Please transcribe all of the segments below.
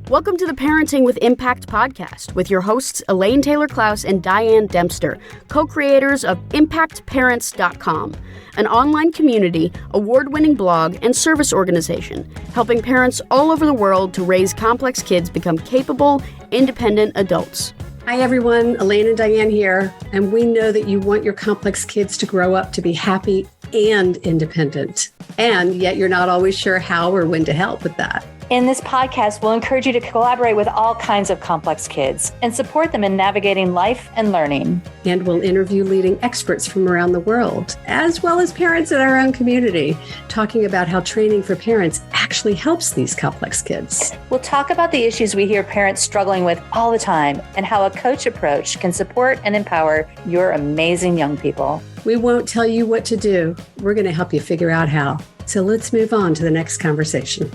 Welcome to the Parenting with Impact podcast with your hosts Elaine, Taylor-Klaus, and Diane, Dempster, co-creators of ImpactParents.com, an online community, award-winning blog, and service organization helping parents all over the world to raise complex kids become capable, independent adults. Hi everyone, Elaine and Diane here, and we know that you want your complex kids to grow up to be happy and independent, and yet you're not always sure how or when to help with that. In this podcast, we'll encourage you to collaborate with all kinds of complex kids and support them in navigating life and learning. And we'll interview leading experts from around the world, as well as parents in our own community, talking about how training for parents actually helps these complex kids. We'll talk about the issues we hear parents struggling with all the time and how a coach approach can support and empower your amazing young people. We won't tell you what to do. We're going to help you figure out how. So let's move on to the next conversation.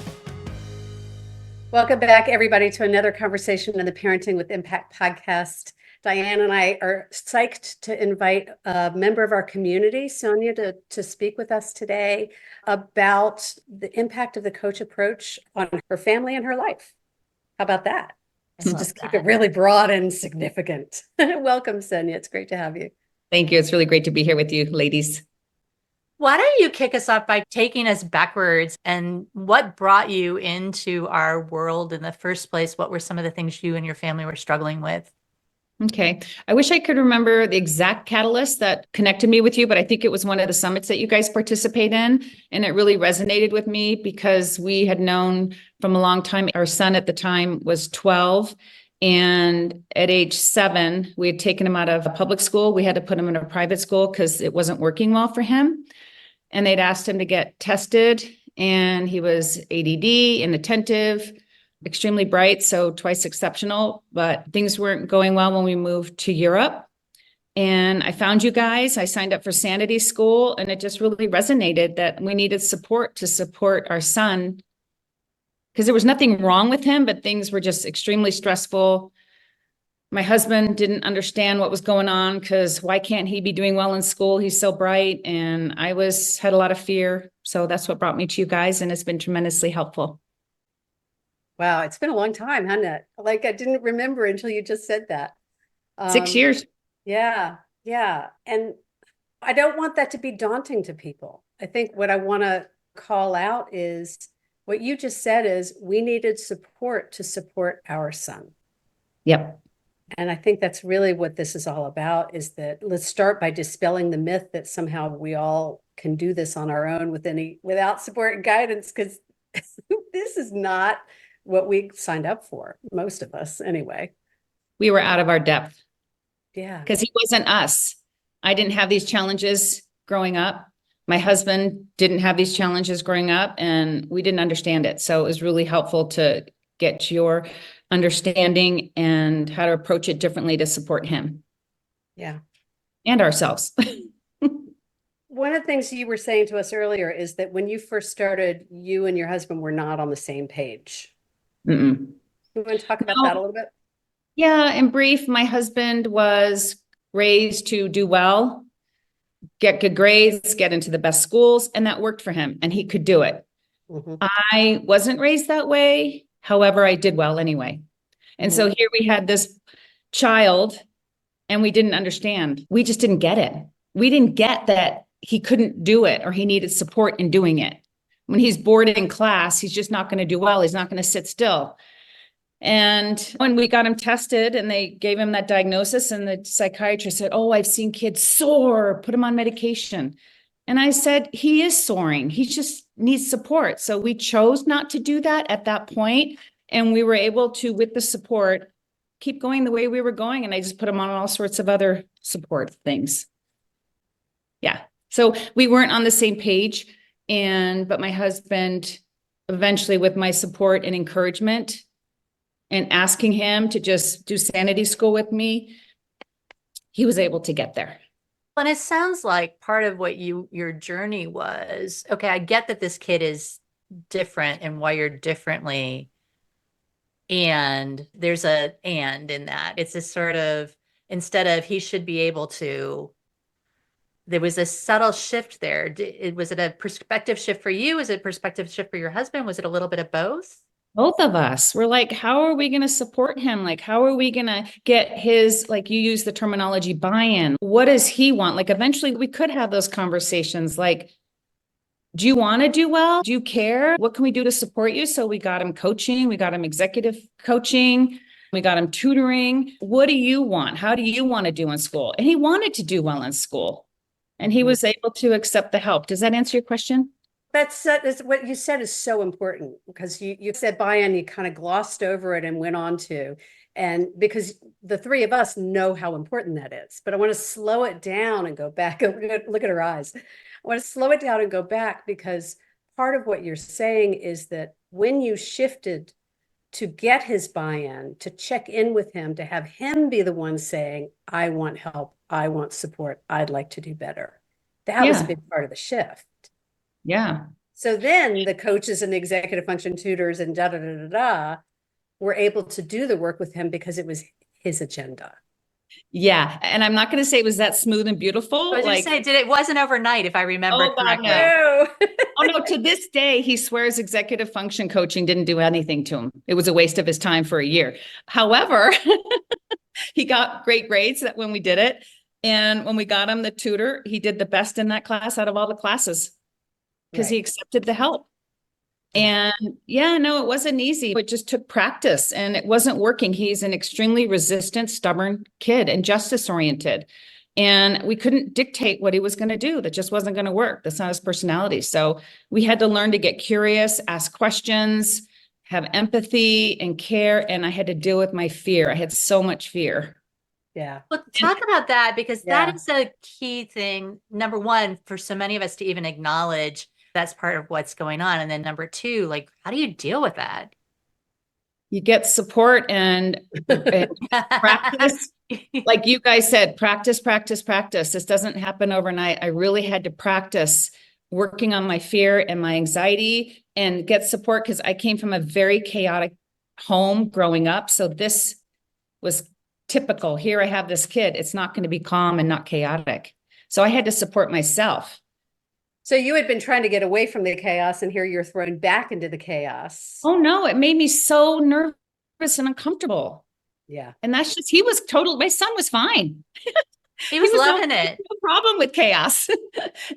Welcome back, everybody, to another conversation in the Parenting with Impact podcast. Diane and I are psyched to invite a member of our community, Sonja, to speak with us today about the impact of the coach approach on her family and her life. How about that? So just keep it really broad and significant. Welcome, Sonja. It's great to have you. Thank you. It's really great to be here with you, ladies. Why don't you kick us off by taking us backwards and what brought you into our world in the first place? What were some of the things you and your family were struggling with? Okay. I wish I could remember the exact catalyst that connected me with you, but I think it was one of the summits that you guys participate in. And it really resonated with me because we had known from a long time. Our son at the time was 12. And at age 7, we had taken him out of a public school. We had to put him in a private school because it wasn't working well for him. And they'd asked him to get tested, and he was ADD, inattentive, extremely bright, so twice exceptional, but things weren't going well when we moved to Europe. And I found you guys, I signed up for Sanity School, and it just really resonated that we needed support to support our son because there was nothing wrong with him, but things were just extremely stressful. My husband didn't understand what was going on because why can't he be doing well in school? He's so bright. And I had a lot of fear. So that's what brought me to you guys. And it's been tremendously helpful. Wow. It's been a long time, hasn't it? Like I didn't remember until you just said that. 6 years. Yeah. Yeah. And I don't want that to be daunting to people. I think what I want to call out is what you just said is we needed support to support our son. Yep. And I think that's really what this is all about, is that let's start by dispelling the myth that somehow we all can do this on our own without support and guidance, because this is not what we signed up for, most of us anyway. We were out of our depth. Yeah. Because he wasn't us. I didn't have these challenges growing up. My husband didn't have these challenges growing up, and we didn't understand it. So it was really helpful to get your understanding and how to approach it differently to support him. Yeah. And ourselves. One of the things you were saying to us earlier is that when you first started, you and your husband were not on the same page. Mm-mm. You want to talk about that a little bit? Yeah, in brief, my husband was raised to do well, get good grades, get into the best schools, and that worked for him, and he could do it. Mm-hmm. I wasn't raised that way. However, I did well anyway. And so here we had this child and we didn't understand. We just didn't get it. We didn't get that he couldn't do it or he needed support in doing it. When he's bored in class, he's just not going to do well. He's not going to sit still. And when we got him tested and they gave him that diagnosis and the psychiatrist said, "Oh, I've seen kids soar, put him on medication." And I said, he is soaring. He just needs support. So we chose not to do that at that point. And we were able to, with the support, keep going the way we were going. And I just put him on all sorts of other support things. Yeah. So we weren't on the same page. But my husband, eventually with my support and encouragement and asking him to just do Sanity School with me, he was able to get there. And it sounds like part of what your journey was, okay, I get that this kid is different and wired differently. And there's and in that. It's a sort of, instead of he should be able to, there was a subtle shift there. Was it a perspective shift for you? Was it a perspective shift for your husband? Was it a little bit of both? Both of us were like, how are we going to support him? Like, how are we going to get his, like you use the terminology, buy-in? What does he want? Like, eventually we could have those conversations like, do you want to do well? Do you care? What can we do to support you? So we got him coaching, we got him executive coaching, we got him tutoring. What do you want? How do you want to do in school? And he wanted to do well in school, and he was able to accept the help. Does that answer your question? That's what you said is so important, because you said buy-in, you kind of glossed over it and went on to, and because the three of us know how important that is, but I want to slow it down and go back. Look at her eyes. I want to slow it down and go back, because part of what you're saying is that when you shifted to get his buy-in, to check in with him, to have him be the one saying, I want help, I want support, I'd like to do better. That was a big part of the shift. Yeah. So then the coaches and the executive function tutors and were able to do the work with him because it was his agenda. Yeah. And I'm not going to say it was that smooth and beautiful. I was just saying, it wasn't overnight, if I remember correctly. No. Oh no, to this day, he swears executive function coaching didn't do anything to him. It was a waste of his time for a year. However, he got great grades when we did it. And when we got him the tutor, he did the best in that class out of all the classes, because he accepted the help. And it wasn't easy. It just took practice, and it wasn't working. He's an extremely resistant, stubborn kid and justice oriented. And we couldn't dictate what he was going to do. That just wasn't going to work. That's not his personality. So we had to learn to get curious, ask questions, have empathy and care. And I had to deal with my fear. I had so much fear. Yeah. Well, talk about that, because that is a key thing. Number one, for so many of us to even acknowledge that's part of what's going on. And then number two, like, how do you deal with that? You get support and practice. Like you guys said, practice, practice, practice. This doesn't happen overnight. I really had to practice working on my fear and my anxiety and get support, because I came from a very chaotic home growing up. So this was typical. Here I have this kid. It's not going to be calm and not chaotic. So I had to support myself. So you had been trying to get away from the chaos, and here you're thrown back into the chaos. Oh no, it made me so nervous and uncomfortable. Yeah. And that's just, my son was fine. He was loving it. No problem with chaos.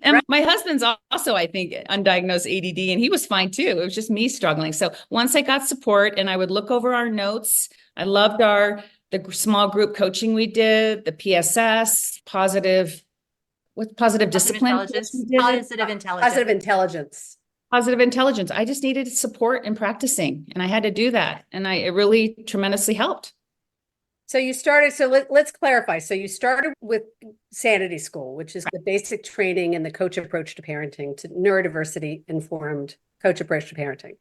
And my husband's also, I think, undiagnosed ADD, and he was fine too. It was just me struggling. So once I got support and I would look over our notes, I loved the small group coaching we did, the PSS, positive discipline. Positive intelligence. Positive intelligence. I just needed support and practicing, and I had to do that. And it really tremendously helped. So let's clarify. So you started with Sanity School, which is the basic training and the coach approach to parenting, to neurodiversity informed coach approach to parenting.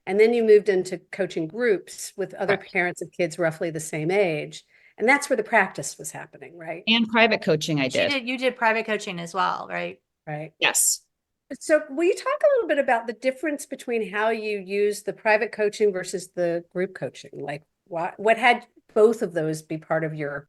And then you moved into coaching groups with other parents of kids roughly the same age. And that's where the practice was happening, right? And private coaching I did. You did private coaching as well, right? Right. Yes. So will you talk a little bit about the difference between how you use the private coaching versus the group coaching? Like what had both of those be part of your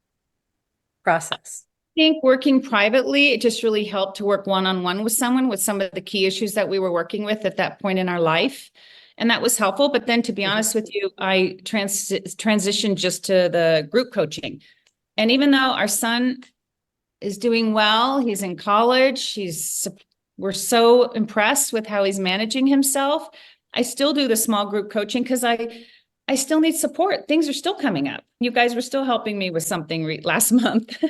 process? I think working privately, it just really helped to work one-on-one with someone with some of the key issues that we were working with at that point in our life. And that was helpful. But then, to be honest with you, I transitioned just to the group coaching. And even though our son is doing well, he's in college, we're so impressed with how he's managing himself. I still do the small group coaching because I still need support. Things are still coming up. You guys were still helping me with something last month.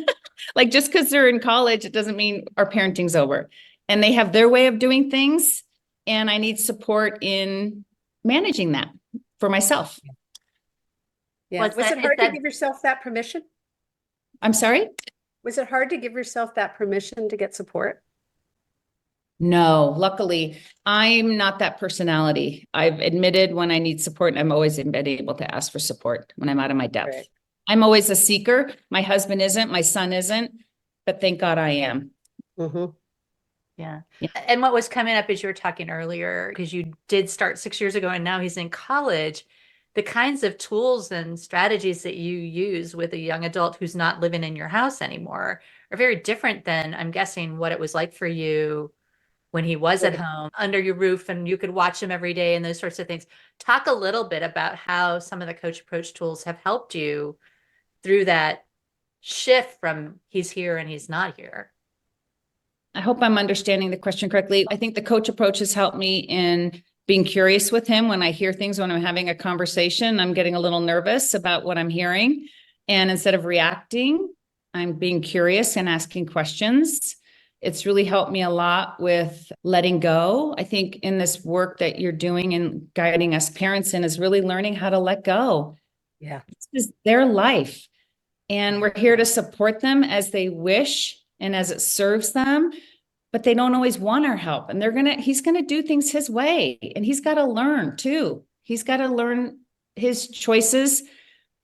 Like, just because they're in college, it doesn't mean our parenting's over. And they have their way of doing things. And I need support in managing that for myself. Yeah. Was it hard to give yourself that permission? I'm sorry? Was it hard to give yourself that permission to get support? No, luckily, I'm not that personality. I've admitted when I need support, and I've always been able to ask for support when I'm out of my depth. Right. I'm always a seeker. My husband isn't, my son isn't, but thank God I am. Mm-hmm. Yeah. And what was coming up as you were talking earlier, because you did start 6 years ago and now he's in college, the kinds of tools and strategies that you use with a young adult who's not living in your house anymore are very different than, I'm guessing, what it was like for you when he was at home under your roof and you could watch him every day and those sorts of things. Talk a little bit about how some of the coach approach tools have helped you through that shift from he's here and he's not here. I hope I'm understanding the question correctly. I think the coach approach has helped me in being curious with him. When I hear things, when I'm having a conversation, I'm getting a little nervous about what I'm hearing. And instead of reacting, I'm being curious and asking questions. It's really helped me a lot with letting go. I think in this work that you're doing and guiding us parents in is really learning how to let go. Yeah. This is their life. And we're here to support them as they wish and as it serves them, but they don't always want our help. And he's going to do things his way. And he's got to learn too. He's got to learn his choices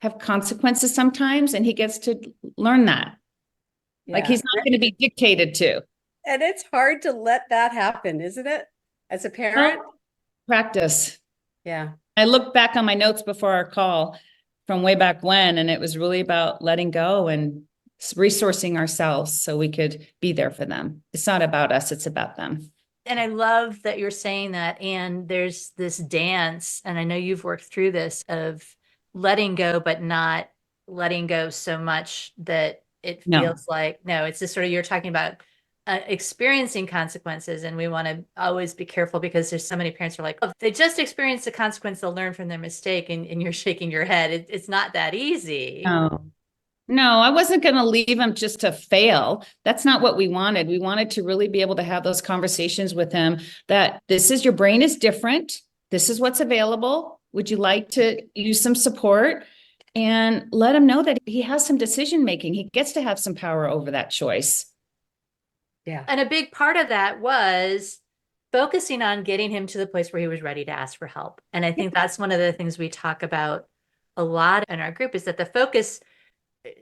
have consequences sometimes, and he gets to learn that. Yeah. Like he's not going to be dictated to. And it's hard to let that happen, isn't it? As a parent? Practice. Yeah. I looked back on my notes before our call from way back when, and it was really about letting go and resourcing ourselves so we could be there for them. It's not about us, it's about them. And I love that you're saying that. And there's this dance, and I know you've worked through this, of letting go, but not letting go so much that it feels like, no, it's just sort of, you're talking about experiencing consequences. And we want to always be careful because there's so many parents who are like, oh, if they just experience the consequence, they'll learn from their mistake. And you're shaking your head. It's not that easy. No, I wasn't going to leave him just to fail. That's not what we wanted. We wanted to really be able to have those conversations with him that your brain is different. This is what's available. Would you like to use some support? And let him know that he has some decision making. He gets to have some power over that choice. Yeah. And a big part of that was focusing on getting him to the place where he was ready to ask for help. And I think that's one of the things we talk about a lot in our group, is that the focus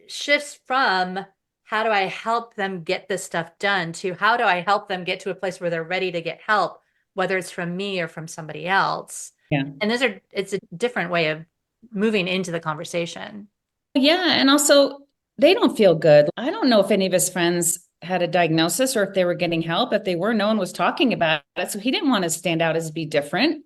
shifts from how do I help them get this stuff done to how do I help them get to a place where they're ready to get help, whether it's from me or from somebody else. Yeah. And it's a different way of moving into the conversation. Yeah. And also they don't feel good. I don't know if any of his friends had a diagnosis or if they were getting help. If they were, no one was talking about it. So he didn't want to stand out as be different.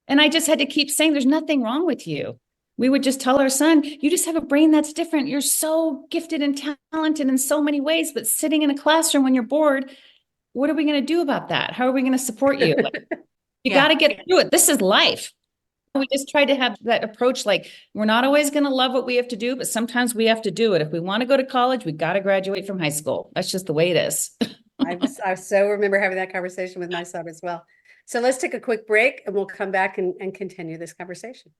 And I just had to keep saying, there's nothing wrong with you. We would just tell our son, you just have a brain that's different. You're so gifted and talented in so many ways, but sitting in a classroom when you're bored, what are we going to do about that? How are we going to support you? You got to get through it. This is life. We just try to have that approach. Like, we're not always going to love what we have to do, but sometimes we have to do it. If we want to go to college, we got to graduate from high school. That's just the way it is. I so remember having that conversation with my son as well. So let's take a quick break and we'll come back and continue this conversation.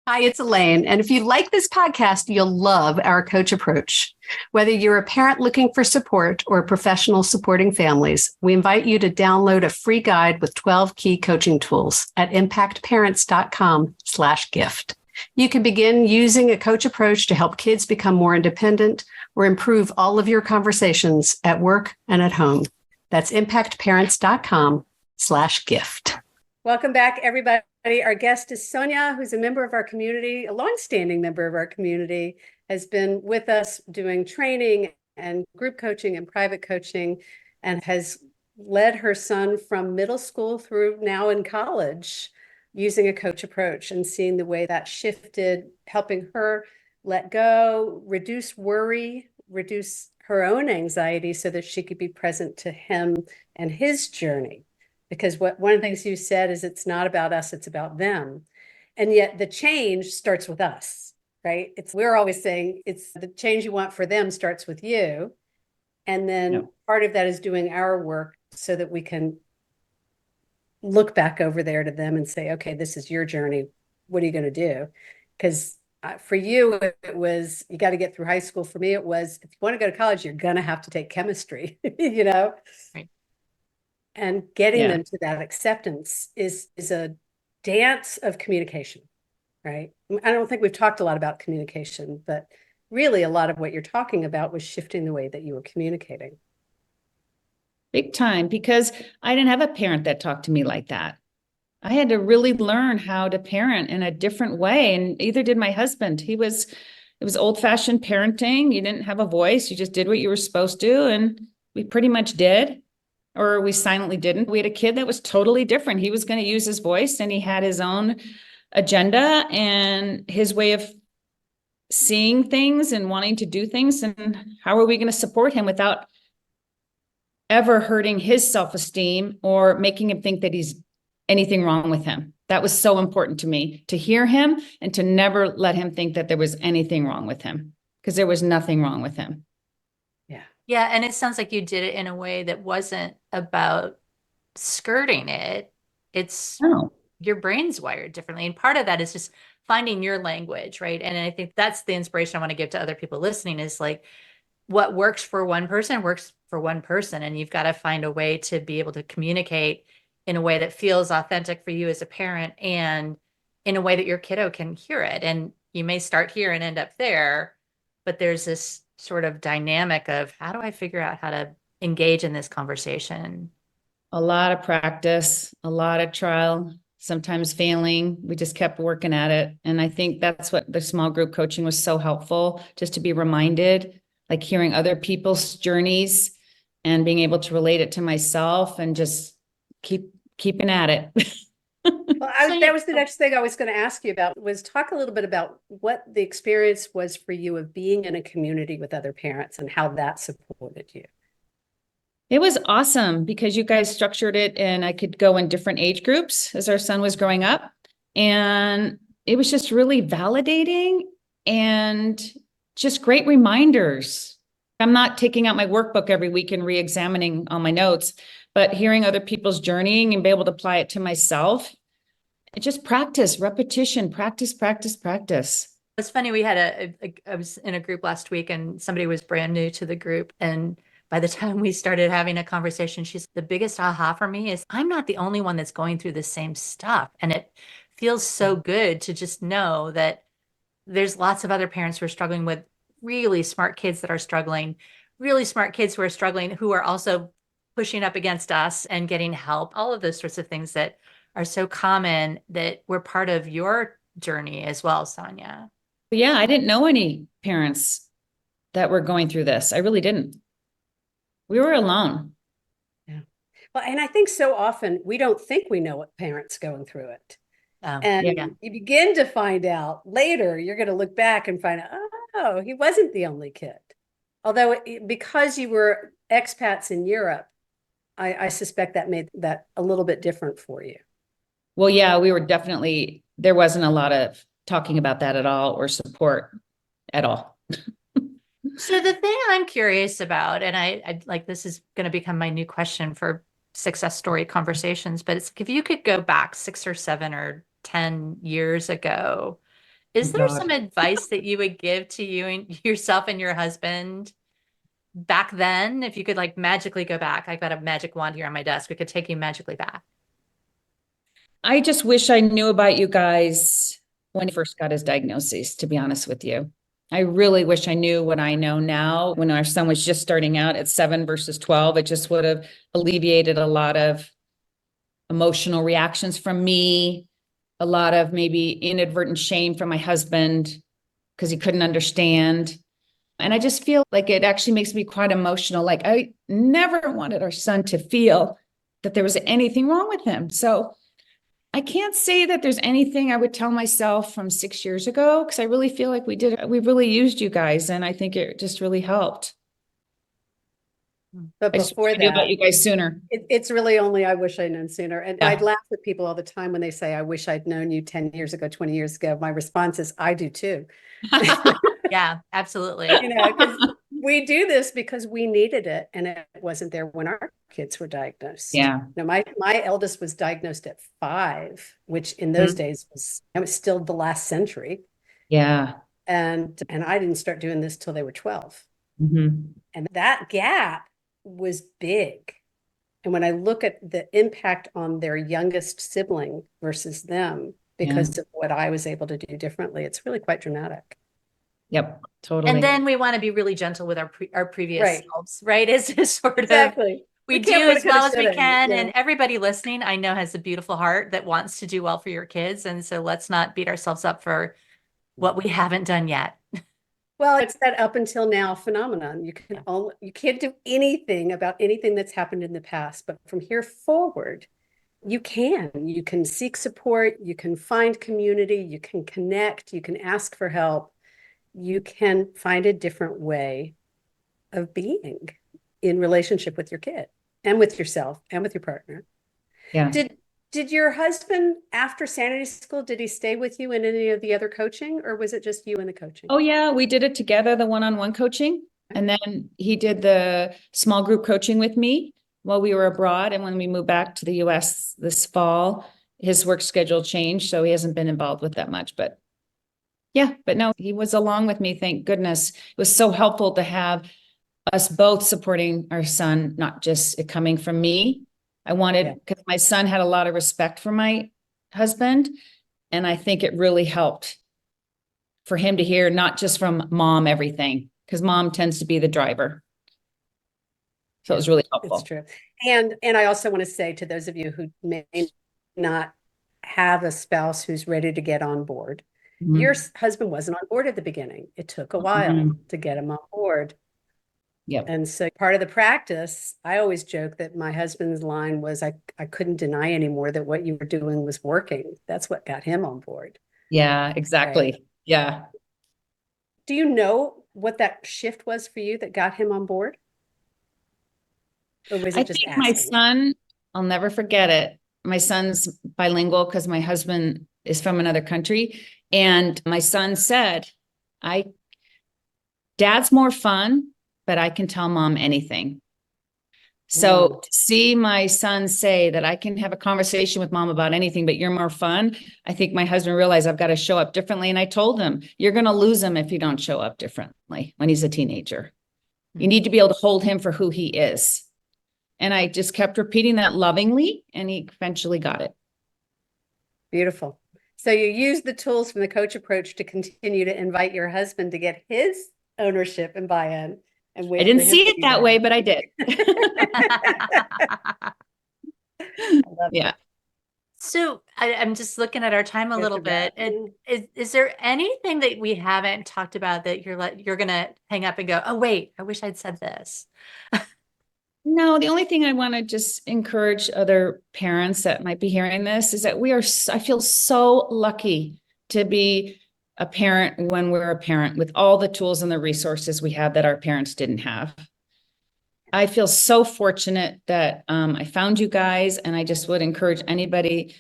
Hi, it's Elaine. And if you like this podcast, you'll love our coach approach. Whether you're a parent looking for support or a professional supporting families, we invite you to download a free guide with 12 key coaching tools at ImpactParents.com/gift. You can begin using a coach approach to help kids become more independent or improve all of your conversations at work and at home. That's ImpactParents.com/gift. Welcome back, everybody. Our guest is Sonja, who's a member of our community, a longstanding member of our community, has been with us doing training and group coaching and private coaching, and has led her son from middle school through now in college using a coach approach and seeing the way that shifted, helping her let go, reduce worry, reduce her own anxiety so that she could be present to him and his journey. Because one of the things you said is it's not about us, it's about them. And yet the change starts with us, right? We're always saying it's the change you want for them starts with you. And then part of that is doing our work so that we can look back over there to them and say, okay, this is your journey. What are you going to do? Because for you, it was, you got to get through high school. For me, it was, if you want to go to college, you're going to have to take chemistry, you know? Right. And getting them to that acceptance is a dance of communication, right? I don't think we've talked a lot about communication, but really a lot of what you're talking about was shifting the way that you were communicating. Big time, because I didn't have a parent that talked to me like that. I had to really learn how to parent in a different way. And either did my husband. It was old-fashioned parenting. You didn't have a voice. You just did what you were supposed to. And we pretty much did. or we silently didn't. We had a kid that was totally different. He was going to use his voice and he had his own agenda and his way of seeing things and wanting to do things. And how are we going to support him without ever hurting his self-esteem or making him think that he's anything wrong with him? That was so important to me, to hear him and to never let him think that there was anything wrong with him, because there was nothing wrong with him. Yeah. Yeah. And it sounds like you did it in a way that wasn't about skirting it. It's your brain's wired differently. And part of that is just finding your language, right? And I think that's the inspiration I want to give to other people listening, is like, what works for one person works for one person. And you've got to find a way to be able to communicate in a way that feels authentic for you as a parent, and in a way that your kiddo can hear it. And you may start here and end up there, but there's this sort of dynamic of, how do I figure out how to engage in this conversation? A lot of practice, a lot of trial, sometimes failing. We just kept working at it. And I think that's what the small group coaching was so helpful, just to be reminded, like hearing other people's journeys and being able to relate it to myself and just keeping at it. Well, that was the next thing I was going to ask you about, was talk a little bit about what the experience was for you of being in a community with other parents and how that supported you. It was awesome because you guys structured it and I could go in different age groups as our son was growing up. And it was just really validating and just great reminders. I'm not taking out my workbook every week and re-examining all my notes, but hearing other people's journeying and be able to apply it to myself. It just practice, repetition, practice. It's funny. We had I was in a group last week and somebody was brand new to the group. And by the time we started having a conversation, she's, the biggest aha for me is I'm not the only one that's going through the same stuff. And it feels so good to just know that there's lots of other parents who are struggling with really smart kids that are struggling, really smart kids who are struggling, who are also pushing up against us and getting help, all of those sorts of things that are so common, that were part of your journey as well, Sonja. Yeah, I didn't know any parents that were going through this. I really didn't. We were alone. Yeah. Well, and I think so often we don't think we know what parents going through it. And you begin to find out later, you're going to look back and find out, oh, he wasn't the only kid. Although because you were expats in Europe, I suspect that made that a little bit different for you. Well, yeah, we were definitely, there wasn't a lot of talking about that at all, or support at all. So the thing I'm curious about, and I like, this is going to become my new question for success story conversations, but it's, if you could go back 6 or 7 or 10 years ago, is there some advice that you would give to you and yourself and your husband back then? If you could like magically go back, I've got a magic wand here on my desk. We could take you magically back. I just wish I knew about you guys when he first got his diagnosis, to be honest with you. I really wish I knew what I know now when our son was just starting out at 7 versus 12. It just would have alleviated a lot of emotional reactions from me, a lot of maybe inadvertent shame from my husband because he couldn't understand. And I just feel like it actually makes me quite emotional. Like I never wanted our son to feel that there was anything wrong with him. So I can't say that there's anything I would tell myself from 6 years ago, because I really feel like we really used you guys. And I think it just really helped. But before that, I knew about you guys sooner. It's really only, I wish I'd known sooner. And I'd laugh at people all the time when they say, I wish I'd known you 10 years ago, 20 years ago. My response is, I do too. Yeah, absolutely. Because we do this because we needed it, and it wasn't there when our kids were diagnosed. Yeah. My eldest was diagnosed at 5, which in those days was still the last century. Yeah. And I didn't start doing this till they were 12. Mm-hmm. And that gap was big. And when I look at the impact on their youngest sibling versus them, because of what I was able to do differently, it's really quite dramatic. Yep, totally. And then we want to be really gentle with our previous selves, right? It's just sort of, we do as well as we can. Yeah. And everybody listening, I know, has a beautiful heart that wants to do well for your kids. And so let's not beat ourselves up for what we haven't done yet. Well, it's that up until now phenomenon. You can't do anything about anything that's happened in the past, but from here forward, you can seek support, you can find community, you can connect, you can ask for help, you can find a different way of being in relationship with your kid and with yourself and with your partner. Yeah. Did your husband, after Sanity School, did he stay with you in any of the other coaching, or was it just you and the coaching? Oh yeah, we did it together, the one-on-one coaching. And then he did the small group coaching with me while we were abroad. And when we moved back to the US this fall, his work schedule changed. So he hasn't been involved with that much, but yeah, but no, he was along with me. Thank goodness. It was so helpful to have us both supporting our son, not just it coming from me. I wanted, because my son had a lot of respect for my husband. And I think it really helped for him to hear, not just from mom, everything, because mom tends to be the driver. So it was really helpful. It's true. And I also want to say to those of you who may not have a spouse who's ready to get on board, your husband wasn't on board at the beginning. It took a while to get him on board. Yep. And so part of the practice, I always joke that my husband's line was, I couldn't deny anymore that what you were doing was working. That's what got him on board. Yeah, exactly. Right. Yeah. Do you know what that shift was for you that got him on board? Or was it just asking? My son, I'll never forget it. My son's bilingual because my husband is from another country. And my son said, Dad's more fun, but I can tell mom anything. So to see my son say that I can have a conversation with mom about anything, but you're more fun. I think my husband realized I've got to show up differently. And I told him, you're going to lose him if you don't show up differently when he's a teenager. You need to be able to hold him for who he is. And I just kept repeating that lovingly, and he eventually got it. Beautiful. So you use the tools from the coach approach to continue to invite your husband to get his ownership and buy-in. And I didn't see it that way, but I did. Yeah. So I'm just looking at our time a little bit. Is there anything that we haven't talked about that you're going to hang up and go, oh, wait, I wish I'd said this? No, the only thing I want to just encourage other parents that might be hearing this is that I feel so lucky to be a parent when we're a parent with all the tools and the resources we have that our parents didn't have. I feel so fortunate that I found you guys, and I just would encourage anybody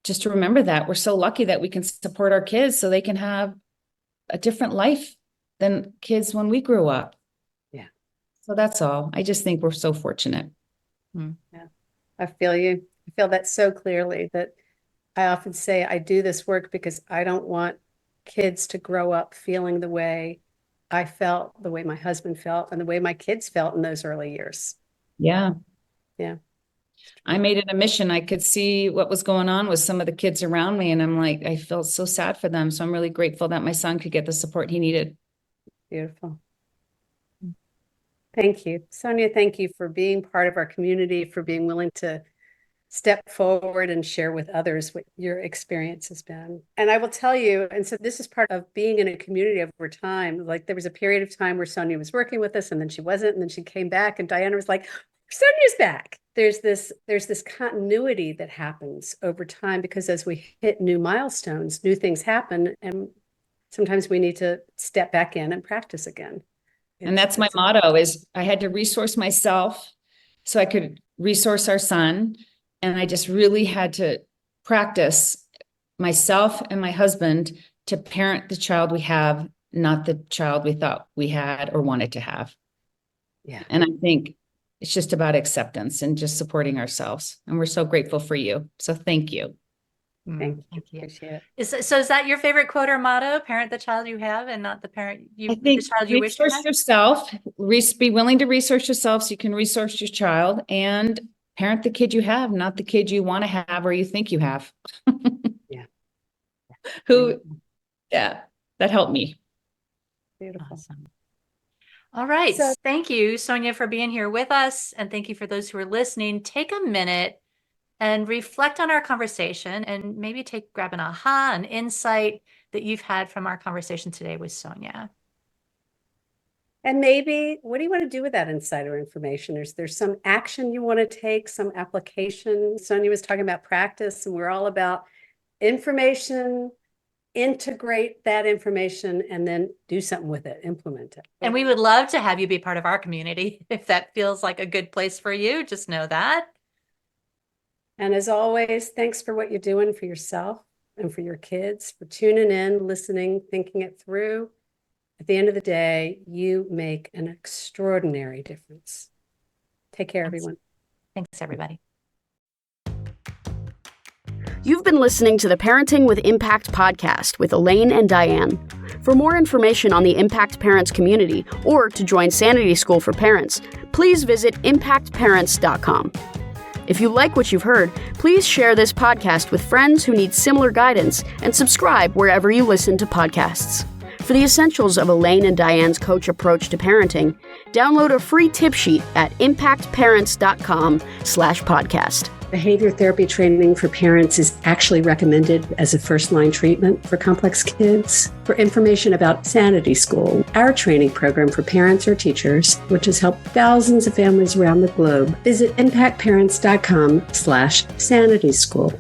just to remember that we're so lucky that we can support our kids so they can have a different life than kids when we grew up. Yeah. So that's all. I just think we're so fortunate. Yeah, I feel you. I feel that so clearly, that I often say I do this work because I don't want kids to grow up feeling the way I felt, the way my husband felt, and the way my kids felt in those early years. Yeah. Yeah. I made it a mission. I could see what was going on with some of the kids around me. And I'm like, I felt so sad for them. So I'm really grateful that my son could get the support he needed. Beautiful. Thank you. Sonja, thank you for being part of our community, for being willing to step forward and share with others what your experience has been. And I will tell you, and so this is part of being in a community over time. Like there was a period of time where Sonja was working with us and then she wasn't, and then she came back and Diana was like, Sonja's back. There's this continuity that happens over time, because as we hit new milestones, new things happen, and sometimes we need to step back in and practice again. And that's my motto is I had to resource myself so I could resource our son. And I just really had to practice myself and my husband to parent the child we have, not the child we thought we had or wanted to have. Yeah. And I think it's just about acceptance and just supporting ourselves. And we're so grateful for you. So thank you. Thank you. Appreciate it. So is that your favorite quote or motto? Parent the child you have and not the parent the child you wish you had? Yourself, be willing to resource yourself so you can resource your child, and parent the kid you have, not the kid you want to have or you think you have. Yeah. That helped me. Beautiful. Awesome. All right. So thank you, Sonja, for being here with us. And thank you for those who are listening. Take a minute and reflect on our conversation, and maybe grab an aha, an insight that you've had from our conversation today with Sonja. And maybe, what do you want to do with that insider information? Is there some action you want to take, some application? Sonja was talking about practice, and we're all about information, integrate that information, and then do something with it, implement it. And we would love to have you be part of our community. If that feels like a good place for you, just know that. And as always, thanks for what you're doing for yourself and for your kids, for tuning in, listening, thinking it through. At the end of the day, you make an extraordinary difference. Take care, everyone. Thanks, everybody. You've been listening to the Parenting with Impact podcast with Elaine and Diane. For more information on the Impact Parents Community or to join Sanity School for Parents, please visit ImpactParents.com. If you like what you've heard, please share this podcast with friends who need similar guidance and subscribe wherever you listen to podcasts. For the essentials of Elaine and Diane's coach approach to parenting, download a free tip sheet at ImpactParents.com/podcast. Behavior therapy training for parents is actually recommended as a first-line treatment for complex kids. For information about Sanity School, our training program for parents or teachers, which has helped thousands of families around the globe, visit ImpactParents.com/Sanity School.